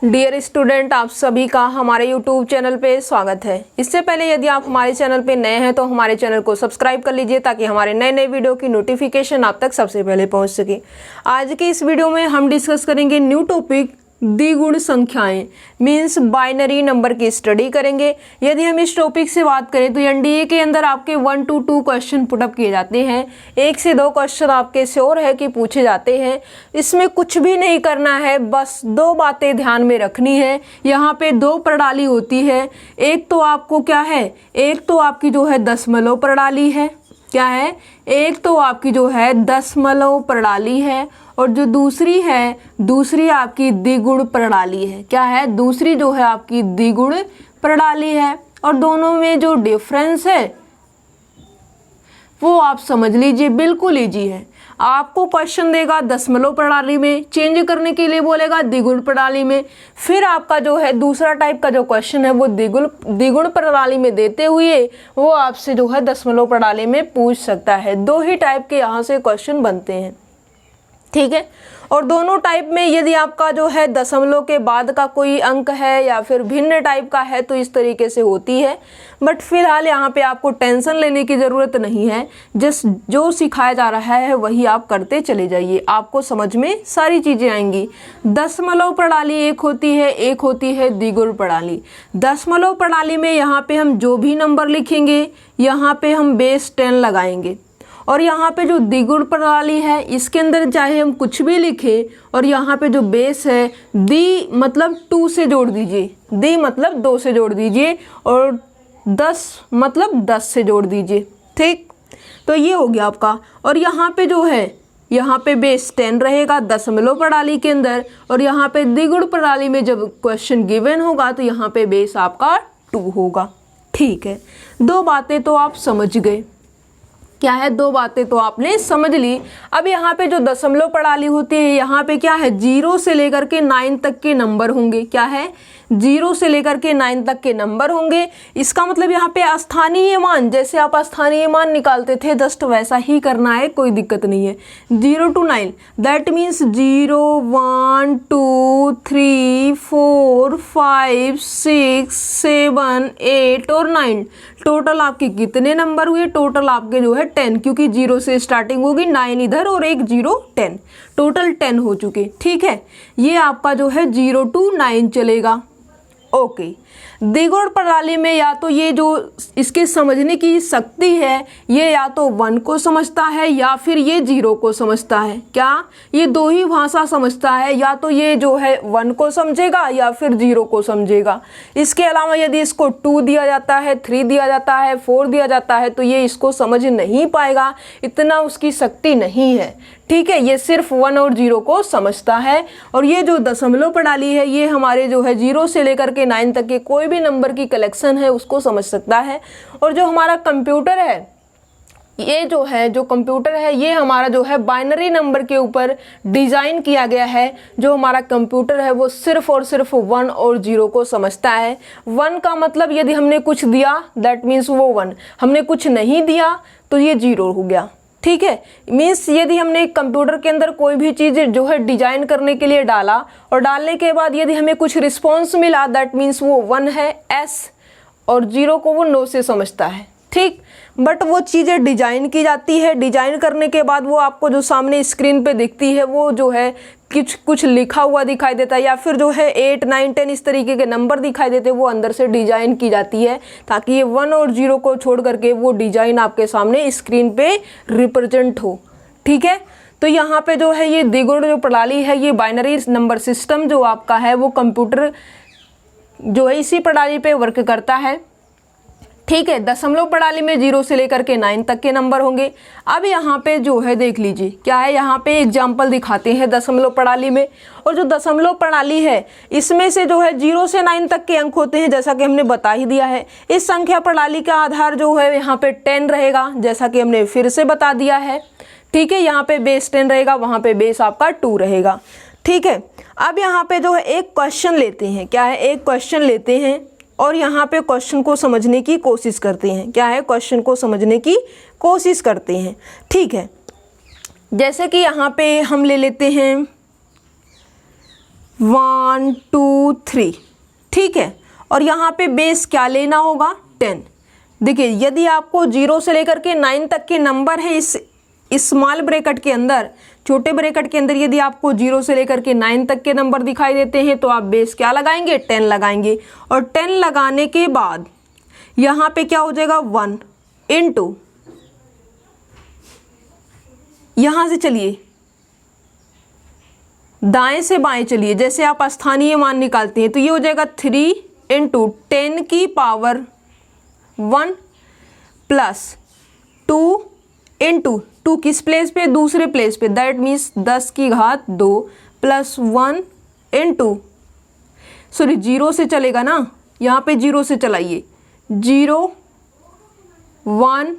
Dear student, आप सभी का हमारे YouTube चैनल पे स्वागत है। इससे पहले यदि आप हमारे चैनल पे नए हैं तो हमारे चैनल को सब्सक्राइब कर लीजिए ताकि हमारे नए नए वीडियो की नोटिफिकेशन आप तक सबसे पहले पहुंच सके। आज की इस वीडियो में हम डिस्कस करेंगे न्यू टॉपिक द्विगुण संख्याएं मीन्स बाइनरी नंबर की स्टडी करेंगे। यदि हम इस टॉपिक से बात करें तो एनडीए के अंदर आपके 1 to 2 क्वेश्चन पुटअप किए जाते हैं। 1 से 2 क्वेश्चन आपके श्योर है कि पूछे जाते हैं। इसमें कुछ भी नहीं करना है, बस 2 बातें ध्यान में रखनी है। यहाँ पे 2 प्रणाली होती है। एक तो आपको क्या है, एक तो आपकी जो है दशमलव प्रणाली है। क्या है? एक तो आपकी जो है दशमलव प्रणाली है और जो दूसरी आपकी द्विगुण प्रणाली है। क्या है? दूसरी जो है आपकी द्विगुण प्रणाली है। और दोनों में जो डिफरेंस है वो आप समझ लीजिए, बिल्कुल इजी है। आपको क्वेश्चन देगा दशमलव प्रणाली में, चेंज करने के लिए बोलेगा द्विगुण प्रणाली में। फिर आपका जो है दूसरा टाइप का जो क्वेश्चन है वो द्विगुण प्रणाली में देते हुए वो आपसे जो है दशमलव प्रणाली में पूछ सकता है। 2 ही टाइप के यहाँ से क्वेश्चन बनते हैं, ठीक है। और दोनों टाइप में यदि आपका जो है दशमलव के बाद का कोई अंक है या फिर भिन्न टाइप का है तो इस तरीके से होती है। बट फिलहाल यहाँ पे आपको टेंशन लेने की ज़रूरत नहीं है। जो सिखाया जा रहा है वही आप करते चले जाइए, आपको समझ में सारी चीज़ें आएंगी। दशमलव प्रणाली एक होती है द्विगुण प्रणाली। दशमलव प्रणाली में यहाँ पे हम जो भी नंबर लिखेंगे यहाँ पे हम बेस 10 लगाएंगे। और यहाँ पे जो द्विगुण प्रणाली है इसके अंदर चाहे हम कुछ भी लिखें और यहाँ पे जो बेस है दी मतलब 2 से जोड़ दीजिए, दी मतलब 2 से जोड़ दीजिए और 10 मतलब 10 से जोड़ दीजिए, ठीक। तो ये हो गया आपका। और यहाँ पे जो है यहाँ पे बेस 10 रहेगा दशमलव प्रणाली के अंदर और यहाँ पे द्विगुण प्रणाली में जब क्वेश्चन गिवन होगा तो यहाँ पे बेस आपका 2 होगा, ठीक है। 2 बातें तो आप समझ गए। क्या है? 2 बातें तो आपने समझ ली। अब यहाँ पे जो दशमलव प्रणाली होती है यहाँ पे क्या है, 0 से लेकर के 9 तक के नंबर होंगे। क्या है? 0 से लेकर के 9 तक के नंबर होंगे। इसका मतलब यहाँ पे स्थानीय मान, जैसे आप स्थानीय मान निकालते थे जस्ट वैसा ही करना है, कोई दिक्कत नहीं है। 0 to 9 दैट मीन्स 0 1 2 3 4 5 6 7 8 और 9। टोटल आपके कितने नंबर हुए? टोटल आपके जो है 10, क्योंकि 0 से स्टार्टिंग होगी, 9 इधर और एक 0 10, टोटल 10 हो चुके, ठीक है। ये आपका जो है 0 to 9 चलेगा, ओके। द्विगुण प्रणाली में या तो ये जो इसके समझने की शक्ति है ये या तो 1 को समझता है या फिर ये 0 को समझता है। क्या? ये 2 ही भाषा समझता है, या तो ये जो है 1 को समझेगा या फिर 0 को समझेगा। इसके अलावा यदि इसको 2 दिया जाता है, 3 दिया जाता है, 4 दिया जाता है तो ये इसको समझ नहीं पाएगा, इतना उसकी शक्ति नहीं है, ठीक है। ये सिर्फ 1 और 0 को समझता है। और ये जो दशमलव प्रणाली है ये हमारे जो है 0 से लेकर के 9 तक के कोई भी नंबर की कलेक्शन है उसको समझ सकता है। और जो हमारा कंप्यूटर है जो कंप्यूटर है ये हमारा जो है बाइनरी नंबर के ऊपर डिज़ाइन किया गया है। जो हमारा कंप्यूटर है वो सिर्फ और सिर्फ 1 और 0 को समझता है। 1 का मतलब यदि हमने कुछ दिया दैट मीन्स वो 1, हमने कुछ नहीं दिया तो ये 0 हो गया, ठीक है। मीन्स यदि हमने कंप्यूटर के अंदर कोई भी चीज़ जो है डिजाइन करने के लिए डाला और डालने के बाद यदि हमें कुछ रिस्पॉन्स मिला दैट मीन्स वो 1 है एस और 0 को वो नो से समझता है, ठीक। बट वो चीज़ें डिजाइन की जाती है, डिजाइन करने के बाद वो आपको जो सामने स्क्रीन पे दिखती है वो जो है कुछ लिखा हुआ दिखाई देता है या फिर जो है 8 9 10 इस तरीके के नंबर दिखाई देते हैं, वो अंदर से डिजाइन की जाती है ताकि ये 1 और 0 को छोड़ करके वो डिजाइन आपके सामने स्क्रीन पे रिप्रेजेंट हो, ठीक है। तो यहाँ पे जो है ये द्विगुण जो प्रणाली है ये बाइनरी नंबर सिस्टम जो आपका है वो कंप्यूटर जो है इसी प्रणाली पे वर्क करता है, ठीक है। दशमलव प्रणाली में 0 से लेकर के 9 तक के नंबर होंगे। अब यहाँ पे जो है देख लीजिए क्या है, यहाँ पे एग्जाम्पल दिखाते हैं दशमलव प्रणाली में। और जो दशमलव प्रणाली है इसमें से जो है 0 से 9 तक के अंक होते हैं, जैसा कि हमने बता ही दिया है। इस संख्या प्रणाली का आधार जो है यहाँ पे 10 रहेगा, जैसा कि हमने फिर से बता दिया है, ठीक है। यहाँ पे बेस 10 रहेगा, वहाँ पे बेस आपका 2 रहेगा, ठीक है। अब यहाँ पे जो है एक क्वेश्चन लेते हैं, क्या है, एक क्वेश्चन लेते हैं और यहाँ पे क्वेश्चन को समझने की कोशिश करते हैं। क्या है? क्वेश्चन को समझने की कोशिश करते हैं, ठीक है। जैसे कि यहाँ पे हम ले लेते हैं 1 2 3, ठीक है। और यहाँ पे बेस क्या लेना होगा, 10। देखिए यदि आपको 0 से लेकर के 9 तक के नंबर है इस स्मॉल ब्रैकेट के अंदर, छोटे ब्रैकेट के अंदर यदि आपको 0 से लेकर के 9 तक के नंबर दिखाई देते हैं तो आप बेस क्या लगाएंगे, 10 लगाएंगे। और 10 लगाने के बाद यहाँ पे क्या हो जाएगा, 1 इंटू, यहाँ से चलिए दाएं से बाएं चलिए, जैसे आप स्थानीय मान निकालते हैं तो ये हो जाएगा 3 इंटू 10 की पावर 1 प्लस 2 इंटू 2 किस प्लेस पे, दूसरे प्लेस पे, दैट मीन्स 10 की घात 2 प्लस 1 इंटू, सॉरी 0 से चलेगा ना, यहाँ पे 0 से चलाइए, 0 1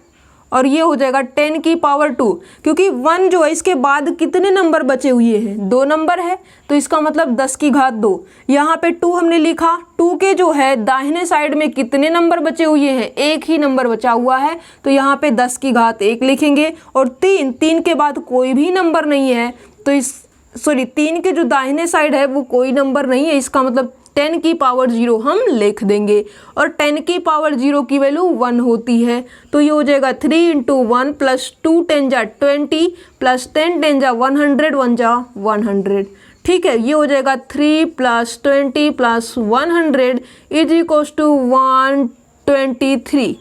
और ये हो जाएगा 10 की पावर 2, क्योंकि 1 जो है इसके बाद कितने नंबर बचे हुए हैं, 2 नंबर है, तो इसका मतलब 10 की घात 2। यहाँ पे 2 हमने लिखा, 2 के जो है दाहिने साइड में कितने नंबर बचे हुए हैं, एक ही नंबर बचा हुआ है, तो यहाँ पे 10 की घात 1 लिखेंगे। और 3 के बाद कोई भी नंबर नहीं है, तो इस 3 के जो दाहिने साइड है वो कोई नंबर नहीं है, इसका मतलब 10 की पावर 0 हम लिख देंगे। और 10 की पावर 0 की वैल्यू 1 होती है, तो ये हो जाएगा 3 इंटू 1 प्लस 2 10 जा 20 प्लस 10 10 जा 100 1 जा 100, ठीक है। ये हो जाएगा 3 plus 20 plus 100 is equals to 123।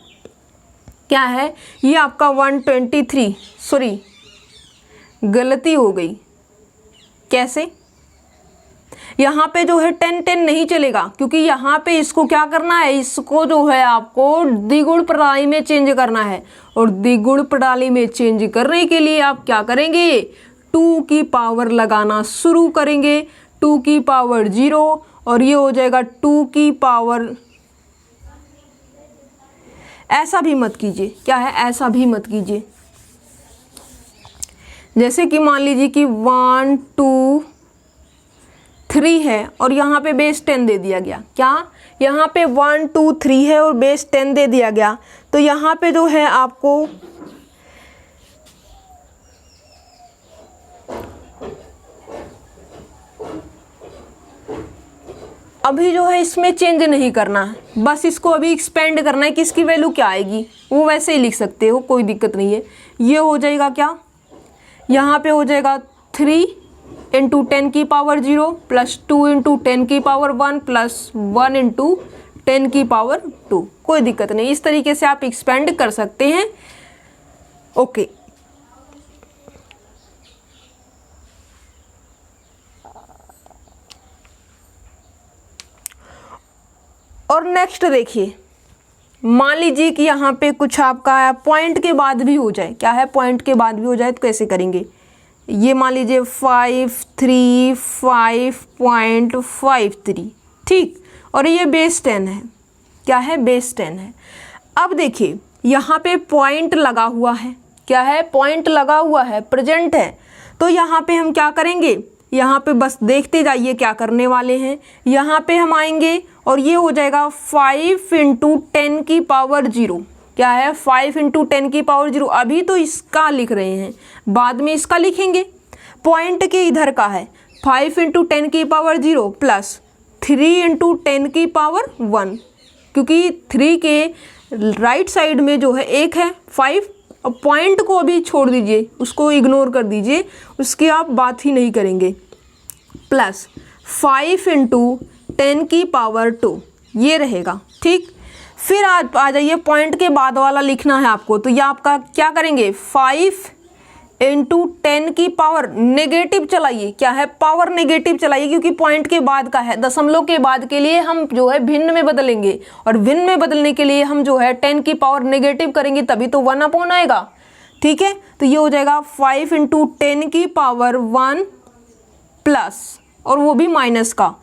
क्या है ये आपका 123, सॉरी गलती हो गई, कैसे, यहाँ पे जो है 10 10 नहीं चलेगा, क्योंकि यहाँ पे इसको क्या करना है, इसको जो है आपको द्विगुण प्रणाली में चेंज करना है। और द्विगुण प्रणाली में चेंज करने के लिए आप क्या करेंगे, 2 की पावर लगाना शुरू करेंगे, 2 की पावर 0 और ये हो जाएगा 2 की पावर, ऐसा भी मत कीजिए, क्या है ऐसा भी मत कीजिए, जैसे कि मान लीजिए कि 1 2 3 है और यहाँ पे बेस 10 दे दिया गया, क्या यहाँ पे 1 2 3 है और बेस 10 दे दिया गया, तो यहाँ पे जो है आपको अभी जो है इसमें चेंज नहीं करना है, बस इसको अभी एक्सपेंड करना है कि इसकी वैल्यू क्या आएगी, वो वैसे ही लिख सकते हो, कोई दिक्कत नहीं है। ये हो जाएगा क्या, यहाँ पे हो जाएगा 3 इंटू 10 की पावर 0 प्लस 2 इंटू 10 की पावर 1 प्लस 1 इंटू 10 की पावर 2, कोई दिक्कत नहीं, इस तरीके से आप एक्सपेंड कर सकते हैं। ओके, और नेक्स्ट देखिए, मान लीजिए कि यहाँ पे कुछ आपका पॉइंट के बाद भी हो जाए, क्या है पॉइंट के बाद भी हो जाए, तो कैसे करेंगे, ये मान लीजिए 535.53, ठीक, और ये बेस 10 है, क्या है बेस 10 है। अब देखिए यहाँ पे पॉइंट लगा हुआ है, क्या है पॉइंट लगा हुआ है, प्रेजेंट है, तो यहाँ पे हम क्या करेंगे, यहाँ पे बस देखते जाइए क्या करने वाले हैं। यहाँ पे हम आएंगे और ये हो जाएगा 5 इंटू 10 की पावर 0, क्या है 5 इंटू 10 की पावर 0, अभी तो इसका लिख रहे हैं, बाद में इसका लिखेंगे। पॉइंट के इधर का है 5 इंटू 10 की पावर 0 प्लस 3 इंटू 10 की पावर 1, क्योंकि 3 के राइट साइड में जो है एक है 5, और पॉइंट को अभी छोड़ दीजिए, उसको इग्नोर कर दीजिए, उसकी आप बात ही नहीं करेंगे, प्लस 5 इंटू 10 की पावर 2 ये रहेगा, ठीक। फिर आ जाइए पॉइंट के बाद वाला लिखना है आपको, तो ये आपका क्या करेंगे 5 इंटू 10 की पावर नेगेटिव चलाइए, क्या है पावर नेगेटिव चलाइए, क्योंकि पॉइंट के बाद का है, दशमलव के बाद के लिए हम जो है भिन्न में बदलेंगे, और भिन्न में बदलने के लिए हम जो है 10 की पावर नेगेटिव करेंगे, तभी तो 1 अपॉन आएगा, ठीक है। तो ये हो जाएगा 5 इंटू 10 की पावर 1 प्लस, और वो भी माइनस का,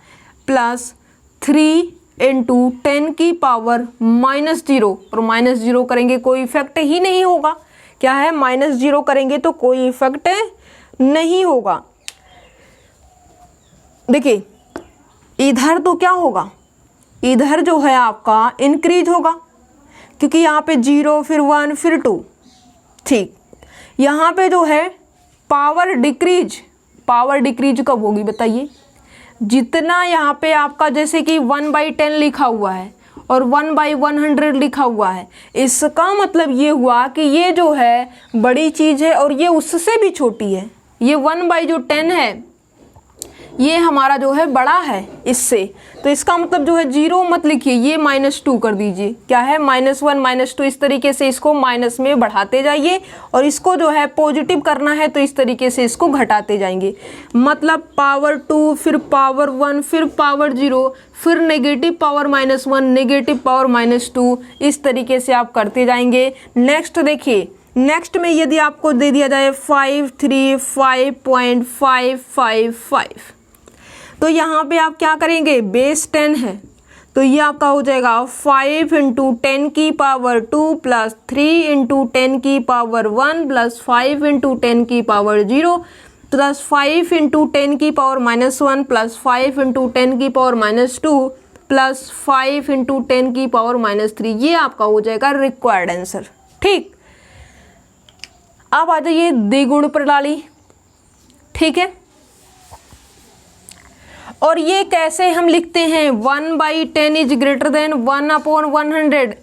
प्लस 3 इंटू 10 की पावर -0, और -0 करेंगे कोई इफेक्ट ही नहीं होगा, क्या है -0 करेंगे तो कोई इफेक्ट नहीं होगा। देखिए इधर तो क्या होगा, इधर जो है आपका इंक्रीज होगा, क्योंकि यहाँ पे 0 फिर 1 फिर 2, ठीक। यहाँ पे जो है पावर डिक्रीज कब होगी बताइए, जितना यहाँ पे आपका जैसे कि 1/10 लिखा हुआ है और 1/100 लिखा हुआ है, इसका मतलब ये हुआ कि ये जो है बड़ी चीज़ है और ये उससे भी छोटी है। ये 1/10 है ये हमारा जो है बड़ा है इससे, तो इसका मतलब जो है 0 मत लिखिए, ये -2 कर दीजिए। क्या है -1 -2, इस तरीके से इसको माइनस में बढ़ाते जाइए और इसको जो है पॉजिटिव करना है तो इस तरीके से इसको घटाते जाएंगे। मतलब पावर 2, फिर पावर 1, फिर पावर 0, फिर नेगेटिव पावर -1, नेगेटिव पावर -2, इस तरीके से आप करते जाएंगे। नेक्स्ट देखिए, नेक्स्ट में यदि आपको दे दिया जाए 535.555, तो यहाँ पे आप क्या करेंगे, बेस 10 है तो ये आपका हो जाएगा 5 × 10 की पावर 2 प्लस 3 × 10 की पावर 1 प्लस 5 × 10 की पावर 0 प्लस 5 × 10 की पावर -1 प्लस 5 × 10 की पावर -2 प्लस 5 × 10 की पावर -3। ये आपका हो जाएगा रिक्वायर्ड आंसर। ठीक, अब आ जाइए द्विगुण प्रणाली। ठीक है, और ये कैसे हम लिखते हैं, 1/10 इज ग्रेटर देन 1/100।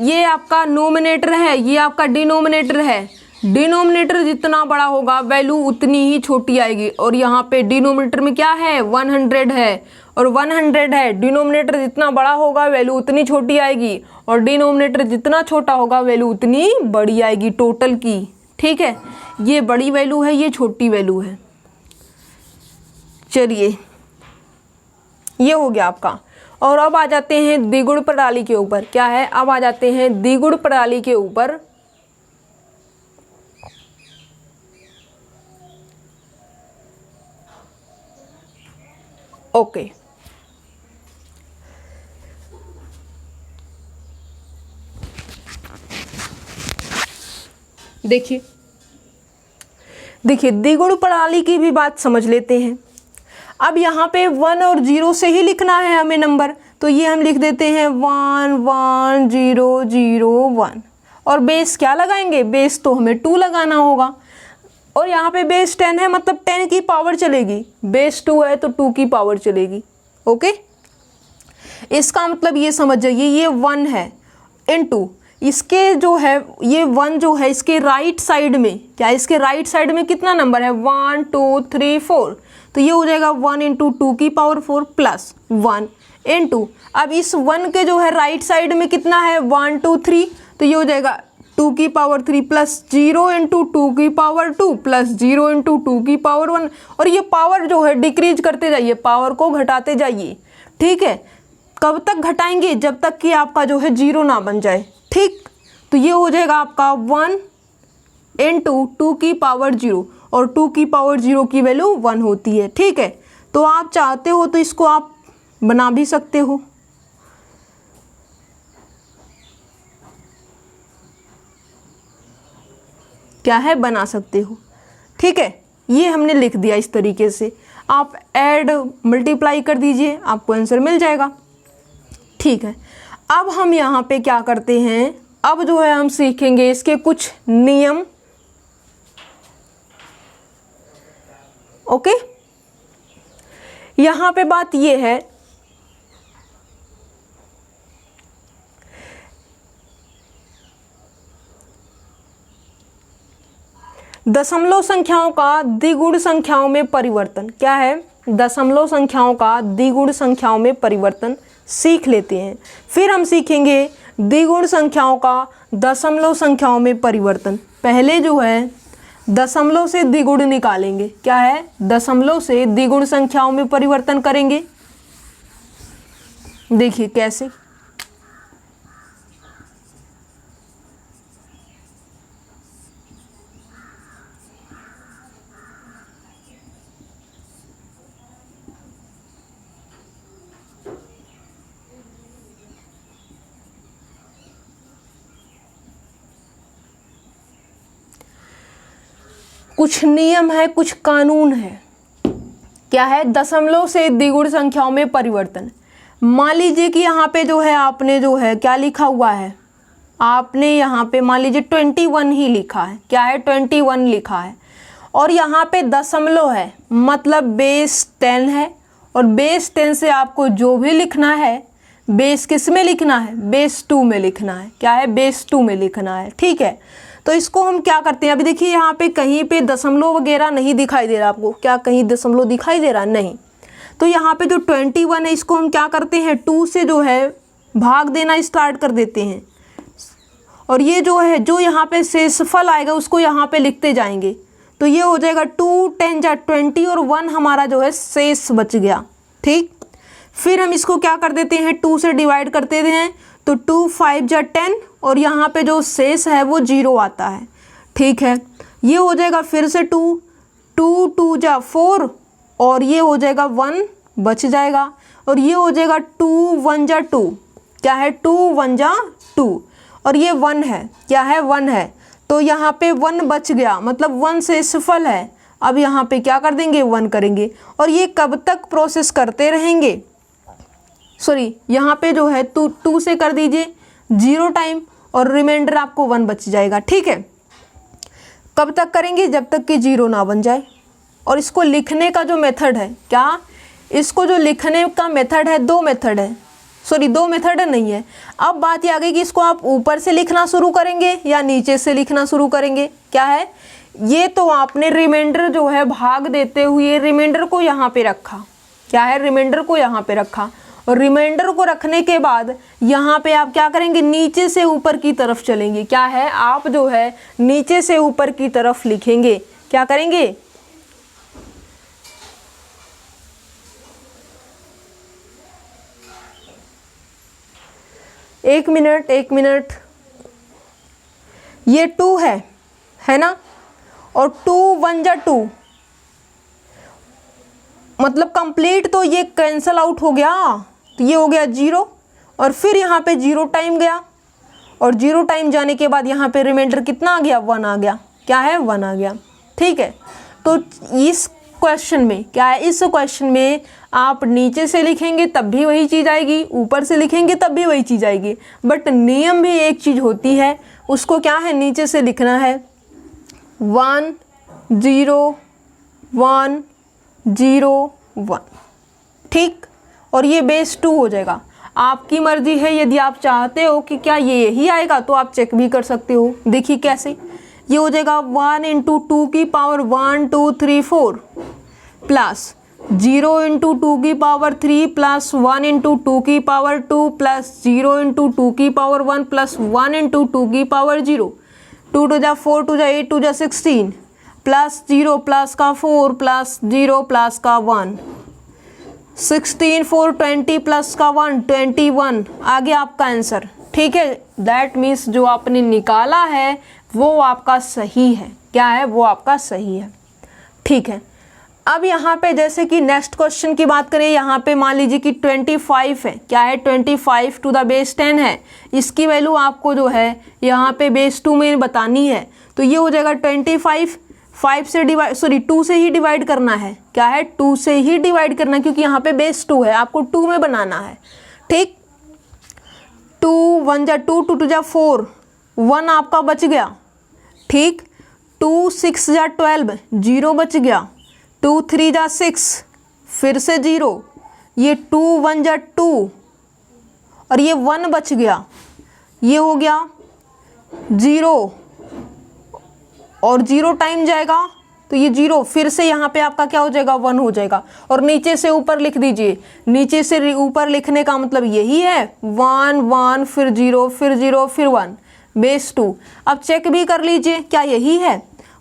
ये आपका नोमिनेटर है, ये आपका डिनोमिनेटर है। डिनोमिनेटर जितना बड़ा होगा वैल्यू उतनी ही छोटी आएगी, और यहाँ पे डिनोमिनेटर में क्या है, 100 है और 100 है। डिनोमिनेटर जितना बड़ा होगा वैल्यू उतनी छोटी आएगी, और डिनोमिनेटर जितना छोटा होगा वैल्यू उतनी बड़ी आएगी टोटल की। ठीक है, ये बड़ी वैल्यू है, ये छोटी वैल्यू है। चलिए, ये हो गया आपका। और अब आ जाते हैं द्विगुण प्रणाली के ऊपर। क्या है, अब आ जाते हैं द्विगुण प्रणाली के ऊपर। ओके, देखिए द्विगुण प्रणाली की भी बात समझ लेते हैं। अब यहाँ पे 1 और 0 से ही लिखना है हमें नंबर, तो ये हम लिख देते हैं 1 1 0 0 1, और बेस क्या लगाएंगे, बेस तो हमें 2 लगाना होगा। और यहाँ पे बेस 10 है मतलब 10 की पावर चलेगी, बेस 2 है तो 2 की पावर चलेगी। ओके, इसका मतलब ये समझ जाइए, ये 1 है इनटू इसके जो है ये 1 जो है इसके राइट साइड में, क्या इसके राइट साइड में कितना नंबर है, 1 2 3 4, तो ये हो जाएगा 1 × 2 की पावर 4 प्लस 1 × अब इस 1 के जो है राइट साइड में कितना है, 1 2 3, तो ये हो जाएगा 2 की पावर 3 प्लस 0 × 2 की पावर 2 प्लस 0 × 2 की पावर 1। और ये पावर जो है डिक्रीज करते जाइए, पावर को घटाते जाइए। ठीक है, कब तक घटाएंगे, जब तक कि आपका जो है 0 ना बन जाए। ठीक, तो ये हो जाएगा आपका 1 × 2 की पावर 0, और 2 की पावर 0 की वैल्यू 1 होती है। ठीक है, तो आप चाहते हो तो इसको आप बना भी सकते हो। क्या है, बना सकते हो। ठीक है, ये हमने लिख दिया इस तरीके से, आप ऐड मल्टीप्लाई कर दीजिए, आपको आंसर मिल जाएगा। ठीक है, अब हम यहाँ पे क्या करते हैं, अब जो है हम सीखेंगे इसके कुछ नियम। ओके, यहाँ पे बात ये है, दशमलव संख्याओं का द्विगुण संख्याओं में परिवर्तन। क्या है, दशमलव संख्याओं का द्विगुण संख्याओं में परिवर्तन सीख लेते हैं। फिर हम सीखेंगे द्विगुण संख्याओं का दशमलव संख्याओं में परिवर्तन। पहले जो है दशमलव से द्विगुण निकालेंगे। क्या है, दशमलव से द्विगुण संख्याओं में परिवर्तन करेंगे। देखिए कैसे, कुछ नियम है, कुछ कानून है। क्या है, दशमलव से द्विगुण संख्याओं में परिवर्तन। मान लीजिए कि यहाँ पे जो है आपने जो है क्या लिखा हुआ है, आपने यहाँ पे मान लीजिए 21 ही लिखा है। क्या है, 21 लिखा है, और यहाँ पे दशमलव है मतलब बेस 10 है, और बेस 10 से आपको जो भी लिखना है, बेस किस में लिखना है, बेस 2 में लिखना है। क्या है, बेस 2 में लिखना है। ठीक है, तो इसको हम क्या करते हैं, अभी देखिए यहाँ पे कहीं पे दशमलव वगैरह नहीं दिखाई दे रहा आपको, क्या कहीं दशमलव दिखाई दे रहा, नहीं। तो यहाँ पे जो 21 है इसको हम क्या करते हैं, 2 से जो है भाग देना स्टार्ट कर देते हैं, और ये जो है जो यहाँ पे शेषफल आएगा उसको यहाँ पे लिखते जाएंगे। तो ये हो जाएगा 2 10 जा 20 और 1 हमारा जो है शेष बच गया। ठीक, फिर हम इसको क्या कर देते हैं, 2 से डिवाइड करते हैं, तो 2 5 जा 10 और यहाँ पे जो शेष है वो 0 आता है। ठीक है, ये हो जाएगा फिर से 2 2 2 जा 4 और ये हो जाएगा 1 बच जाएगा, और ये हो जाएगा 2 1 जा 2, क्या है 2 1 जा 2 और ये 1 है, क्या है 1 है, तो यहाँ पे 1 बच गया, मतलब 1 शेषफल है। अब यहाँ पे क्या कर देंगे, 1 करेंगे, और ये कब तक प्रोसेस करते रहेंगे, सॉरी यहाँ पे जो है 2 से कर दीजिए 0 टाइम और रिमाइंडर आपको 1 बच जाएगा। ठीक है, कब तक करेंगे, जब तक कि 0 ना बन जाए। और इसको लिखने का जो मेथड है, क्या इसको जो लिखने का मेथड है, 2 मेथड है, सॉरी 2 मेथड नहीं है। अब बात ये आ गई कि इसको आप ऊपर से लिखना शुरू करेंगे या नीचे से लिखना शुरू करेंगे। क्या है, ये तो आपने रिमाइंडर जो है भाग देते हुए रिमाइंडर को यहाँ पे रखा, क्या है रिमाइंडर को यहाँ पे रखा, और रिमाइंडर को रखने के बाद यहाँ पे आप क्या करेंगे, नीचे से ऊपर की तरफ चलेंगे। क्या है, आप जो है नीचे से ऊपर की तरफ लिखेंगे। क्या करेंगे, एक मिनट, ये 2 है ना, और 2 1 जा 2 मतलब कंप्लीट, तो ये कैंसल आउट हो गया, तो ये हो गया 0, और फिर यहाँ पे 0 टाइम गया, और 0 टाइम जाने के बाद यहाँ पे रिमाइंडर कितना आ गया, 1 आ गया। क्या है, 1 आ गया। ठीक है, तो इस क्वेश्चन में क्या है, इस क्वेश्चन में आप नीचे से लिखेंगे तब भी वही चीज़ आएगी, ऊपर से लिखेंगे तब भी वही चीज़ आएगी, बट नियम भी एक चीज़ होती है, उसको क्या है, नीचे से लिखना है 1 0 1 0 1। ठीक, और ये बेस 2 हो जाएगा। आपकी मर्जी है, यदि आप चाहते हो कि क्या ये यही आएगा तो आप चेक भी कर सकते हो। देखिए कैसे, ये हो जाएगा 1 × 2 की पावर 1 2 3 4 प्लस 0 × 2 की पावर 3 प्लस 1 × 2 की पावर 2 प्लस 0 × 2 की पावर 1 प्लस 1 × 2 की पावर 0, 2 2 जा 4 2 जा 8 2 जा 16 प्लस 0 प्लस का 4 प्लस 0 प्लस का 1, 16 4 20 प्लस का 1 21 आ गया आपका आंसर। ठीक है, दैट मीन्स जो आपने निकाला है वो आपका सही है। क्या है, वो आपका सही है। ठीक है, अब यहाँ पे जैसे कि नेक्स्ट क्वेश्चन की बात करें, यहाँ पे मान लीजिए कि 25 है। क्या है, 25 टू द बेस 10 है, इसकी वैल्यू आपको जो है यहाँ पे बेस 2 में बतानी है। तो ये हो जाएगा 25 5 से डिवाइड, सॉरी 2 से ही डिवाइड करना है। क्या है, 2 से ही डिवाइड करना है, क्योंकि यहाँ पे बेस 2 है, आपको 2 में बनाना है। ठीक, 2 1 जा 2 2 2 जा 4 1 आपका बच गया। ठीक, 2 6 जा 12 0 बच गया, 2 3 जा 6 फिर से 0, ये 2 1 जा 2 और ये 1 बच गया, ये हो गया 0 और 0 टाइम जाएगा तो ये 0, फिर से यहाँ पे आपका क्या हो जाएगा, 1 हो जाएगा। और नीचे से ऊपर लिख दीजिए, नीचे से ऊपर लिखने का मतलब यही है 1 1 फिर 0 फिर 0 फिर 1 बेस 2। अब चेक भी कर लीजिए क्या यही है,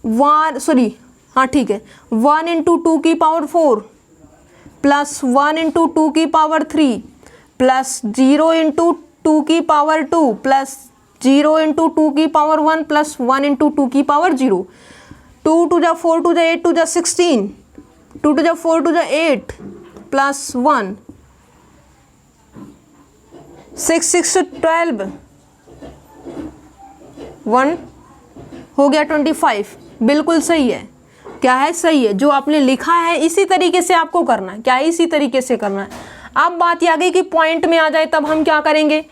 1 सॉरी हाँ ठीक है, 1 × 2 की पावर 4 प्लस 1 × 2 की पावर 3 प्लस 0 × 2 की पावर 2 प्लस 0 × 2 की पावर 1 प्लस 1 × 2 की पावर 0, 2 2 जा 4 2 जा 8 2 जा 16, 2 2 जा 4 2 जा 8 प्लस 1 6 6 12 1 हो गया 25। बिल्कुल सही है। क्या है, सही है। जो आपने लिखा है इसी तरीके से आपको करना है। क्या है, इसी तरीके से करना है। अब बात ये आ गई कि पॉइंट में आ जाए तब हम क्या करेंगे।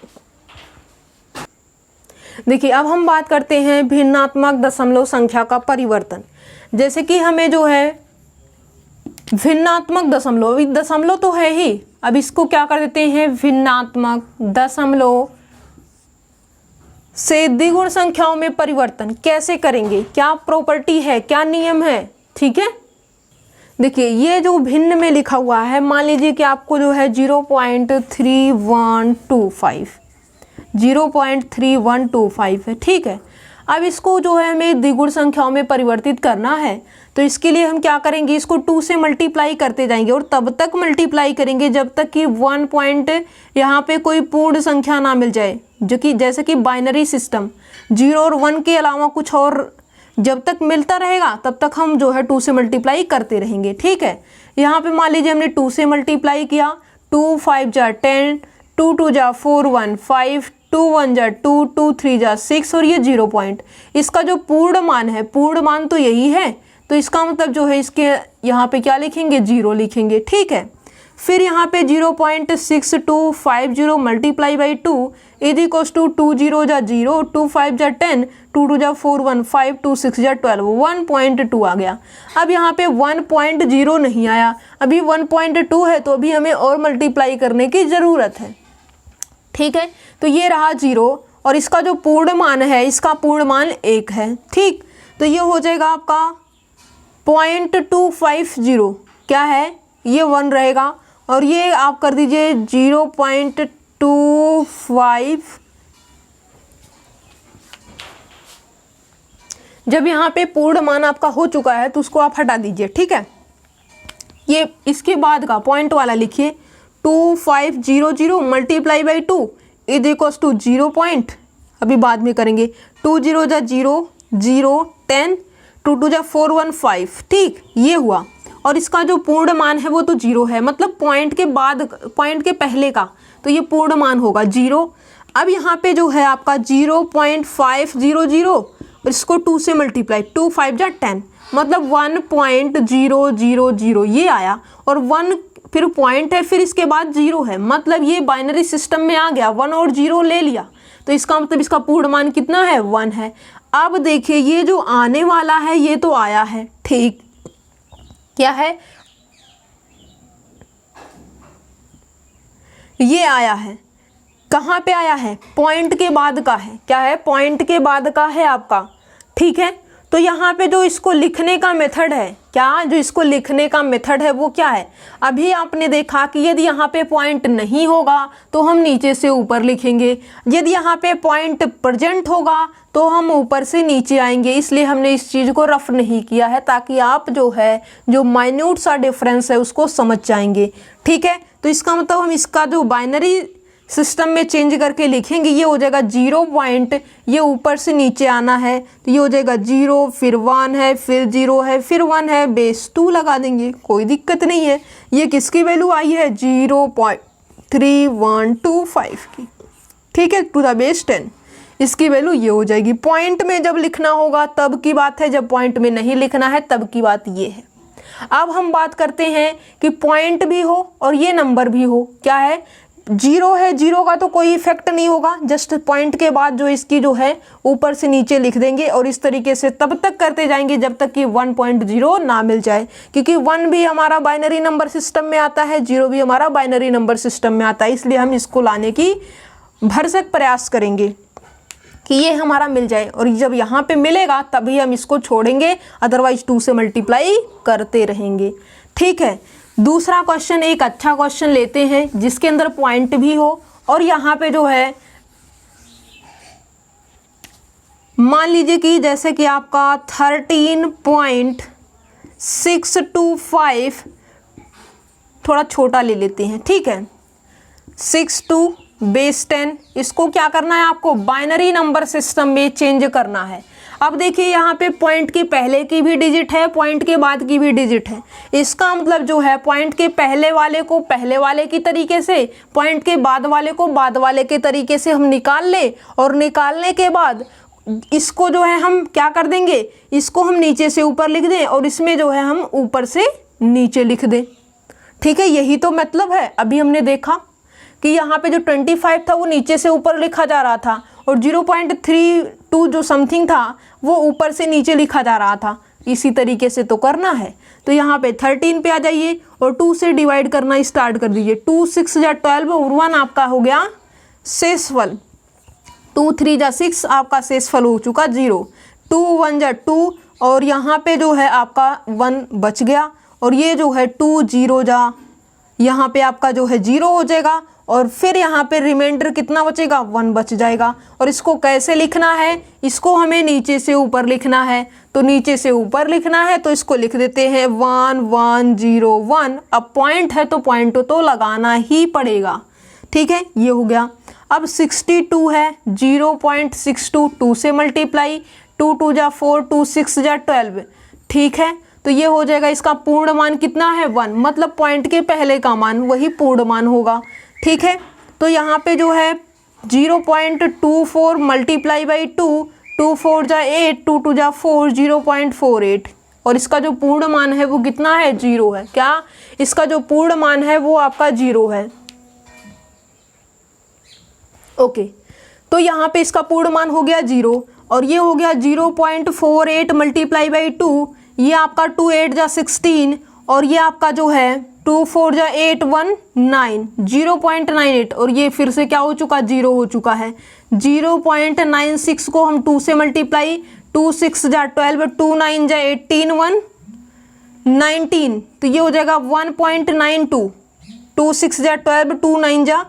देखिए अब हम बात करते हैं भिन्नात्मक दशमलव संख्या का परिवर्तन। जैसे कि हमें जो है भिन्नात्मक दशमलव, अभी दशमलव तो है ही, अब इसको क्या कर देते हैं, भिन्नात्मक दशमलव से द्विगुण संख्याओं में परिवर्तन कैसे करेंगे, क्या प्रॉपर्टी है, क्या नियम है। ठीक है, देखिए ये जो भिन्न में लिखा हुआ है, मान लीजिए कि आपको जो है 0.3125 है। ठीक है, अब इसको जो है हमें द्विगुण संख्याओं में परिवर्तित करना है, तो इसके लिए हम क्या करेंगे, इसको 2 से मल्टीप्लाई करते जाएंगे और तब तक मल्टीप्लाई करेंगे जब तक कि 1 पॉइंट यहाँ पे कोई पूर्ण संख्या ना मिल जाए, जो कि जैसे कि बाइनरी सिस्टम 0 और 1 के अलावा कुछ और जब तक मिलता रहेगा तब तक हम जो है 2 से मल्टीप्लाई करते रहेंगे। ठीक है, यहाँ पे मान लीजिए हमने 2 से मल्टीप्लाई किया, 2 5 जा 10, 2 2 जा 4 1 5, 2 1 जा 2, 2 3 जा 6 और ये 0 पॉइंट, इसका जो पूर्ण मान है, पूर्ण मान तो यही है, तो इसका मतलब जो है इसके यहाँ पे क्या लिखेंगे, 0 लिखेंगे। ठीक है, फिर यहाँ पे 0.6250 multiply by 2 is equals to 2 0 जा 0, 2 5 जा 10, 2 2 जा 4 1 5, 2 6 जा 12, 1.2 आ गया। अब यहाँ पे 1.0 नहीं आया, अभी 1.2 है, तो अभी हमें और मल्टीप्लाई करने की ज़रूरत है। ठीक है, तो ये रहा 0 और इसका जो पूर्ण मान है, इसका पूर्ण मान 1 है। ठीक, तो ये हो जाएगा आपका 0.250, क्या है ये 1 रहेगा, और ये आप कर दीजिए 0.25। जब यहाँ पे पूर्ण मान आपका हो चुका है तो उसको आप हटा दीजिए। ठीक है, ये इसके बाद का पॉइंट वाला लिखिए, 2500 multiply by 2 is equals to 0 point, अभी बाद में करेंगे, 2 0 जा 0 0 10, 2 2 जा 4 1 5। ठीक, ये हुआ, और इसका जो पूर्ण मान है वो तो 0 है, मतलब पॉइंट के बाद, पॉइंट के पहले का, तो ये पूर्ण मान होगा 0। अब यहाँ पे जो है आपका 0.500 और इसको 2 से मल्टीप्लाई, 2 5 जा 10, मतलब 1.000 ये आया, और 1 फिर पॉइंट है, फिर इसके बाद 0 है, मतलब ये बाइनरी सिस्टम में आ गया, 1 और 0 ले लिया, तो इसका मतलब इसका पूर्ण मान कितना है, 1 है। अब देखिए ये जो आने वाला है ये तो आया है, ठीक, क्या है, ये आया है, कहाँ पे आया है, पॉइंट के बाद का है, क्या है, पॉइंट के बाद का है आपका। ठीक है, तो यहाँ पे जो इसको लिखने का मेथड है, क्या, जो इसको लिखने का मेथड है वो क्या है, अभी आपने देखा कि यदि यहाँ पे पॉइंट नहीं होगा तो हम नीचे से ऊपर लिखेंगे, यदि यहाँ पे पॉइंट प्रेजेंट होगा तो हम ऊपर से नीचे आएंगे, इसलिए हमने इस चीज़ को रफ नहीं किया है, ताकि आप जो है जो माइन्यूट सा डिफरेंस है उसको समझ जाएंगे। ठीक है, तो इसका मतलब हम इसका जो बाइनरी सिस्टम में चेंज करके लिखेंगे, ये हो जाएगा 0 पॉइंट, ये ऊपर से नीचे आना है, तो ये हो जाएगा 0, फिर 1 है, फिर 0 है, फिर 1 है, बेस 2 लगा देंगे, कोई दिक्कत नहीं है। ये किसकी वैल्यू आई है, 0.3125 की। ठीक है, टू द बेस 10, इसकी वैल्यू ये हो जाएगी। पॉइंट में जब लिखना होगा तब की बात है, जब पॉइंट में नहीं लिखना है तब की बात ये है। अब हम बात करते हैं कि पॉइंट भी हो और ये नंबर भी हो, क्या है, 0 है, 0 का तो कोई इफेक्ट नहीं होगा, जस्ट पॉइंट के बाद जो इसकी जो है ऊपर से नीचे लिख देंगे, और इस तरीके से तब तक करते जाएंगे जब तक कि 1.0 ना मिल जाए, क्योंकि 1 भी हमारा बाइनरी नंबर सिस्टम में आता है, 0 भी हमारा बाइनरी नंबर सिस्टम में आता है, इसलिए हम इसको लाने की भरसक प्रयास करेंगे कि ये हमारा मिल जाए, और जब यहाँ पे मिलेगा तभी हम इसको छोड़ेंगे, अदरवाइज 2 से मल्टीप्लाई करते रहेंगे। ठीक है, दूसरा क्वेश्चन एक अच्छा क्वेश्चन लेते हैं जिसके अंदर पॉइंट भी हो, और यहाँ पे जो है मान लीजिए कि जैसे कि आपका 13.625, थोड़ा छोटा ले लेते हैं। ठीक है, 62 बेस 10, इसको क्या करना है, आपको बाइनरी नंबर सिस्टम में चेंज करना है। अब देखिए यहाँ पे पॉइंट के पहले की भी डिजिट है, पॉइंट के बाद की भी डिजिट है, इसका मतलब जो है पॉइंट के पहले वाले को पहले वाले की तरीके से, पॉइंट के बाद वाले को बाद वाले के तरीके से हम निकाल ले, और निकालने के बाद इसको जो है हम क्या कर देंगे, इसको हम नीचे से ऊपर लिख दें, और इसमें जो है हम ऊपर से नीचे लिख दें। ठीक है, यही तो मतलब है। अभी हमने देखा कि यहाँ पे जो 25 था वो नीचे से ऊपर लिखा जा रहा था, और 0.32 जो समथिंग था वो ऊपर से नीचे लिखा जा रहा था, इसी तरीके से तो करना है। तो यहाँ पे 13 पे आ जाइए और 2 से डिवाइड करना स्टार्ट कर दीजिए। 2 6 जा 12 और 1 आपका हो गया शेषफल। 2 3 जा 6 आपका शेषफल हो चुका 0। 2 1 जा 2 और यहाँ पे जो है आपका 1 बच गया और ये जो है 2 0 जा यहाँ पे आपका जो है 0 हो जाएगा और फिर यहाँ पे रिमाइंडर कितना बचेगा 1 बच जाएगा। और इसको कैसे लिखना है, इसको हमें नीचे से ऊपर लिखना है। तो नीचे से ऊपर लिखना है तो इसको लिख देते हैं 1 1 0 1। अब पॉइंट है तो पॉइंट तो लगाना ही पड़ेगा, ठीक है। ये हो गया। अब 62 है, 0.62 2 से मल्टीप्लाई, 2 2 जा 4 2 6 जा 12, ठीक है। तो ये हो जाएगा, इसका पूर्ण मान कितना है 1, मतलब पॉइंट के पहले का मान वही पूर्ण मान होगा, ठीक है। तो यहाँ पे जो है 0.24 मल्टीप्लाई बाई 2, 2 4 जा 8, 2 2 जा 4, 0.48 और इसका जो पूर्ण मान है वो कितना है 0 है। क्या इसका जो पूर्ण मान है वो आपका 0 है, ओके। तो यहाँ पे इसका पूर्ण मान हो गया 0 और ये हो गया 0.48 मल्टीप्लाई बाई 2, ये आपका 2 8 जा 16 और ये आपका जो है 2 4 जा 8 1 9, 0.98 और ये फिर से क्या हो चुका 0 हो चुका है। 0.96 को हम 2 से मल्टीप्लाई, 2 6 जा 12, 2 9 जा 18 1 19, तो ये हो जाएगा 1.92, 2 6 जा 12, 2 9 जा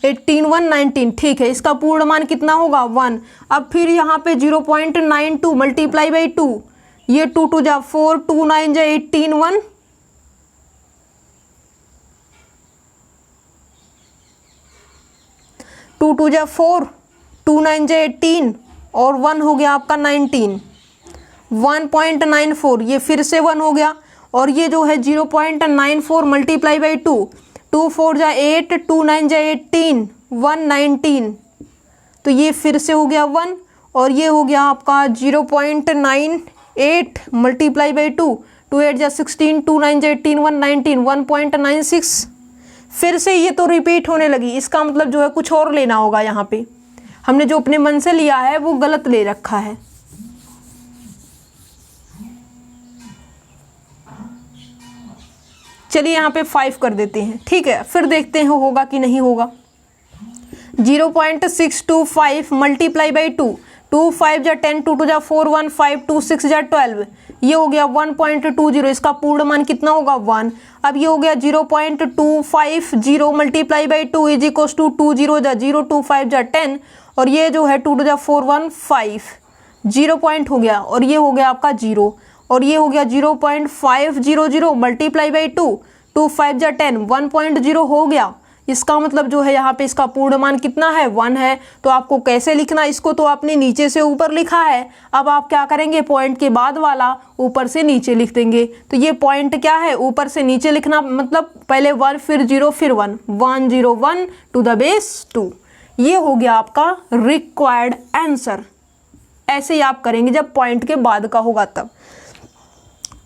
18 1 19, ठीक है। इसका पूर्ण मान कितना होगा 1। अब फिर यहाँ पे 0.92 मल्टीप्लाई बाई 2, ये 2 2 जा 4, 2 9 जा 18 1 2 2 जा 4, 2 9 जा 18 और 1 हो गया आपका 19, 1.94 ये फिर से 1 हो गया और ये जो है 0.94 मल्टीप्लाई बाई 2, 2 4 जा 8, 2 9 जा 18 119, तो ये फिर से हो गया 1 और ये हो गया आपका 0.98 मल्टीप्लाई बाई 2, 2 8 जा 16, 2 9 जा 18 119, 1.96 फिर से ये तो रिपीट होने लगी। इसका मतलब जो है कुछ और लेना होगा, यहाँ पे हमने जो अपने मन से लिया है वो गलत ले रखा है। चलिए यहाँ पे 5 कर देते हैं, ठीक है। फिर देखते हैं होगा कि नहीं होगा। 0.625 मल्टीप्लाई बाई 2, 2 5 जा 10, 2 2 जा 4 1 5, 2 6 जा 12, ये हो गया 1.20, इसका पूर्ण मान कितना होगा 1। अब ये हो गया 0.250 multiply by 2 is equals to 2 0 जा 0, 2 5 जा 10 और ये जो है 2 2 जा 4 1 5, 0 पॉइंट हो गया और ये हो गया आपका 0 और ये हो गया 0.500 मल्टीप्लाई बाई 2, 2 5 जा 10, 1.0 हो गया। इसका मतलब जो है यहाँ पे इसका पूर्ण मान कितना है 1 है। तो आपको कैसे लिखना, इसको तो आपने नीचे से ऊपर लिखा है, अब आप क्या करेंगे पॉइंट के बाद वाला ऊपर से नीचे लिख देंगे। तो ये पॉइंट क्या है ऊपर से नीचे लिखना, मतलब पहले 1 फिर 0 फिर 1, 1 0 1 टू द बेस 2, ये हो गया आपका रिक्वायर्ड आंसर। ऐसे ही आप करेंगे जब पॉइंट के बाद का होगा तब।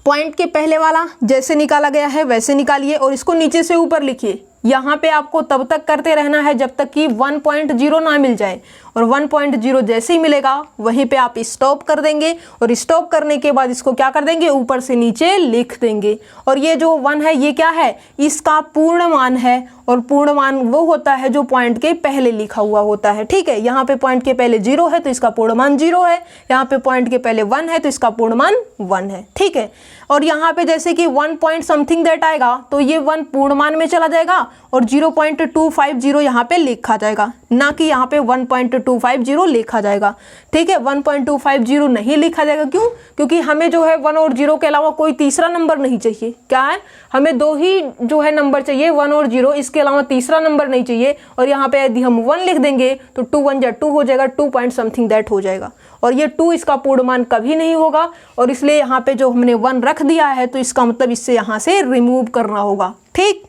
पॉइंट के पहले वाला जैसे निकाला गया है वैसे निकालिए और इसको नीचे से ऊपर लिखिए। यहाँ पे आपको तब तक करते रहना है जब तक कि 1.0 ना मिल जाए और 1.0 जैसे ही मिलेगा वहीं पे आप स्टॉप कर देंगे और स्टॉप करने के बाद इसको क्या कर देंगे ऊपर से नीचे लिख देंगे। और ये जो 1 है ये क्या है, इसका पूर्ण मान है और पूर्ण मान वो होता है जो पॉइंट के पहले लिखा हुआ होता है, ठीक है। यहाँ पे पॉइंट के पहले 0 है तो इसका पूर्ण मान 0 है, यहाँ पे पॉइंट के पहले 1 है तो इसका पूर्ण मान 1 है, ठीक है। और यहाँ पे जैसे कि 1 पॉइंट समथिंग दैट आएगा तो ये 1 पूर्ण मान में चला जाएगा और 0.250 यहाँ पे लिखा जाएगा, ना कि यहाँ पे 1.250 लिखा जाएगा, ठीक है। 1.250 नहीं लिखा जाएगा, क्यों? क्योंकि हमें जो है 1 और 0 के अलावा कोई तीसरा नंबर नहीं चाहिए। क्या है, हमें 2 ही जो है नंबर चाहिए, 1 और 0, इसके अलावा तीसरा नंबर नहीं चाहिए। और यहाँ पे यदि हम 1 लिख देंगे तो 2 1 जा 2 हो जाएगा, 2 पॉइंट समथिंग दैट हो जाएगा और ये 2 इसका पूर्ण मान कभी नहीं होगा। और इसलिए यहाँ पे जो हमने 1 रख दिया है तो इसका मतलब इससे यहाँ से रिमूव करना होगा, ठीक।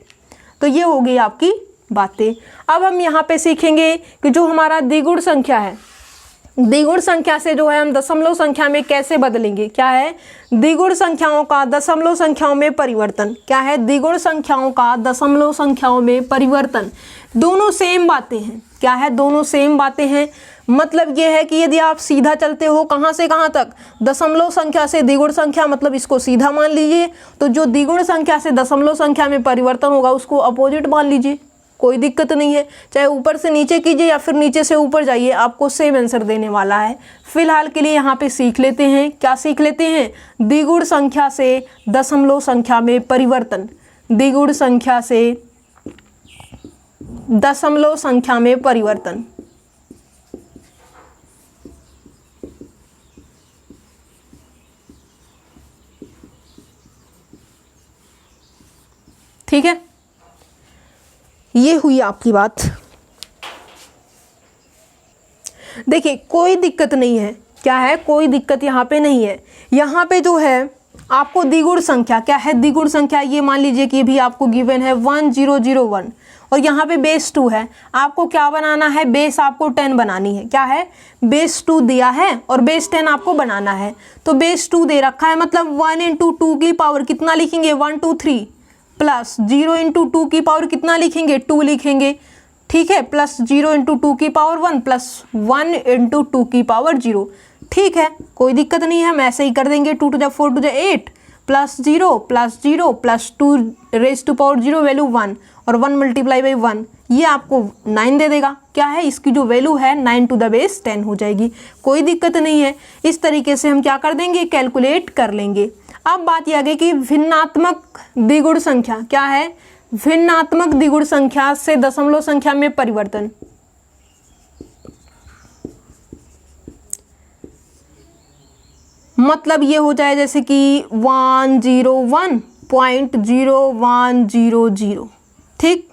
तो ये हो गई आपकी बातें। अब हम यहाँ पे सीखेंगे कि जो हमारा द्विगुण संख्या है, द्विगुण संख्या से जो है हम दशमलव संख्या में कैसे बदलेंगे। क्या है, द्विगुण संख्याओं का दशमलव संख्याओं में परिवर्तन। क्या है, द्विगुण संख्याओं का दशमलव संख्याओं में परिवर्तन। दोनों सेम बातें हैं। क्या है, दोनों सेम बातें हैं, मतलब ये है कि यदि आप सीधा चलते हो कहाँ से कहाँ तक, दशमलव संख्या से द्विगुण संख्या, मतलब इसको सीधा मान लीजिए, तो जो द्विगुण संख्या से दशमलव संख्या में परिवर्तन होगा उसको अपोजिट मान लीजिए, कोई दिक्कत नहीं है। चाहे ऊपर से नीचे कीजिए या फिर नीचे से ऊपर जाइए, आपको सेम आंसर देने वाला है। फिलहाल के लिए यहाँ पे सीख लेते हैं, क्या सीख लेते हैं, द्विगुण संख्या से दशमलव संख्या में परिवर्तन, द्विगुण संख्या से दशमलव संख्या में परिवर्तन। ठीक है, ये हुई आपकी बात। देखिए कोई दिक्कत नहीं है, क्या है, कोई दिक्कत यहाँ पे नहीं है। यहाँ पे जो है आपको द्विगुण संख्या, क्या है द्विगुण संख्या, ये मान लीजिए कि भी आपको गिवन है 1001 और यहाँ पे बेस 2 है। आपको क्या बनाना है, बेस आपको 10 बनानी है। क्या है, बेस 2 दिया है और बेस 10 आपको बनाना है। तो बेस 2 दे रखा है, मतलब 1 × 2 की पावर कितना लिखेंगे, 1 2 3 प्लस 0 × 2 की पावर कितना लिखेंगे, 2 लिखेंगे। ठीक है, प्लस 0 × 2 की पावर 1 प्लस 1 × 2 की पावर 0। ठीक है, कोई दिक्कत नहीं है, हम ऐसे ही कर देंगे। 2 × 4 = 8 plus 0 plus 2 raise to power 0 value 1 और 1 × 1 ये आपको 9 दे देगा। क्या है, इसकी जो वैल्यू है 9 × द बेस 10 हो जाएगी, कोई दिक्कत नहीं है। इस तरीके से हम क्या कर देंगे, कैलकुलेट कर लेंगे। अब बात यह आ गई कि भिन्नात्मक द्विगुण संख्या, क्या है, भिन्नात्मक द्विगुण संख्या से दशमलव संख्या में परिवर्तन। मतलब ये हो जाए जैसे कि 101.0100, ठीक,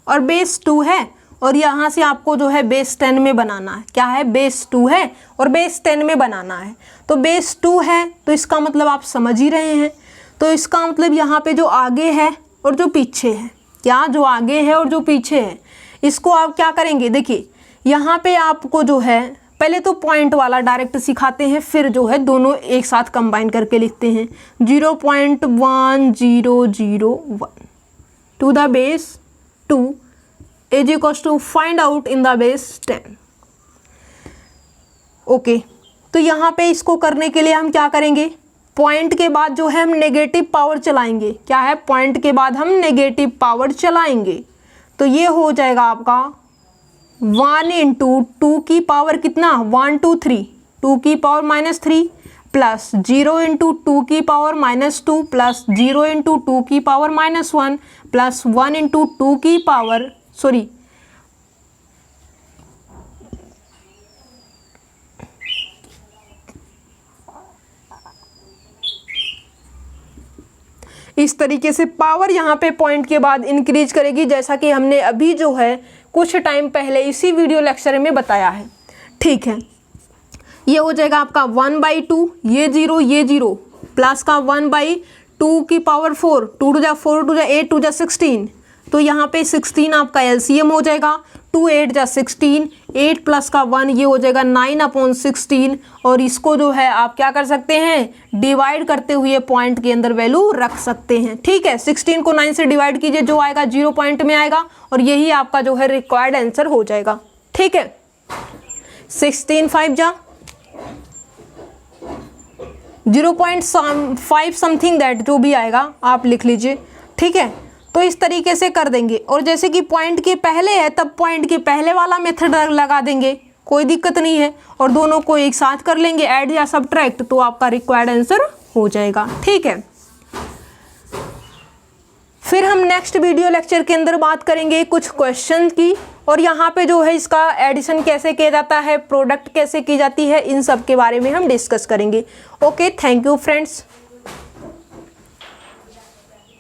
और बेस 2 है और यहाँ से आपको जो है बेस 10 में बनाना है। क्या है, बेस 2 है और बेस 10 में बनाना है। तो बेस 2 है तो इसका मतलब आप समझ ही रहे हैं, तो इसका मतलब यहाँ पे जो आगे है और जो पीछे है, क्या, जो आगे है और जो पीछे है, इसको आप क्या करेंगे, देखिए यहाँ पे आपको जो है पहले तो पॉइंट वाला डायरेक्ट सिखाते हैं, फिर जो है दोनों एक साथ कंबाइन करके लिखते हैं। 0.1001 to the base 2 is equals to find out in the base 10। Okay, तो यहाँ पे इसको करने के लिए हम क्या करेंगे, पॉइंट के बाद जो है हम नेगेटिव पावर चलाएंगे। क्या है, पॉइंट के बाद हम नेगेटिव पावर चलाएंगे। तो ये हो जाएगा आपका 1 × 2 की पावर कितना, 1 2 3, 2 की पावर -3 प्लस 0 × 2 की पावर -2 प्लस 0 × 2 की पावर -1 प्लस 1 × 2 की पावर इस तरीके से पावर यहाँ पे पॉइंट के बाद इंक्रीज करेगी, जैसा कि हमने अभी जो है कुछ टाइम पहले इसी वीडियो लेक्चर में बताया है। ठीक है, ये हो जाएगा आपका 1/2, ये 0 प्लस का 1/2 की पावर 4, 2 × 4 = 8, 2 × 16, तो यहाँ पे 16 आपका LCM हो जाएगा। 2 8 × 16, 8 प्लस का 1 ये हो जाएगा 9/16, और इसको जो है आप क्या कर सकते हैं, डिवाइड करते हुए पॉइंट के अंदर वैल्यू रख सकते हैं। ठीक है, 16 को 9 से डिवाइड कीजिए, जो आएगा 0 पॉइंट में आएगा और यही आपका जो है रिक्वायर्ड आंसर हो जाएगा। ठीक है, 16 5 जा 0.5 समथिंग दैट, जो भी आएगा आप लिख लीजिए। ठीक है, तो इस तरीके से कर देंगे, और जैसे कि पॉइंट के पहले है तब पॉइंट के पहले वाला मेथड लगा देंगे, कोई दिक्कत नहीं है, और दोनों को एक साथ कर लेंगे ऐड या सब्ट्रैक्ट, तो आपका रिक्वायर्ड आंसर हो जाएगा। ठीक है, फिर हम नेक्स्ट वीडियो लेक्चर के अंदर बात करेंगे कुछ क्वेश्चन की, और यहाँ पे जो है इसका एडिशन कैसे किया जाता है, प्रोडक्ट कैसे की जाती है, इन सब के बारे में हम डिस्कस करेंगे। Okay, thank you friends.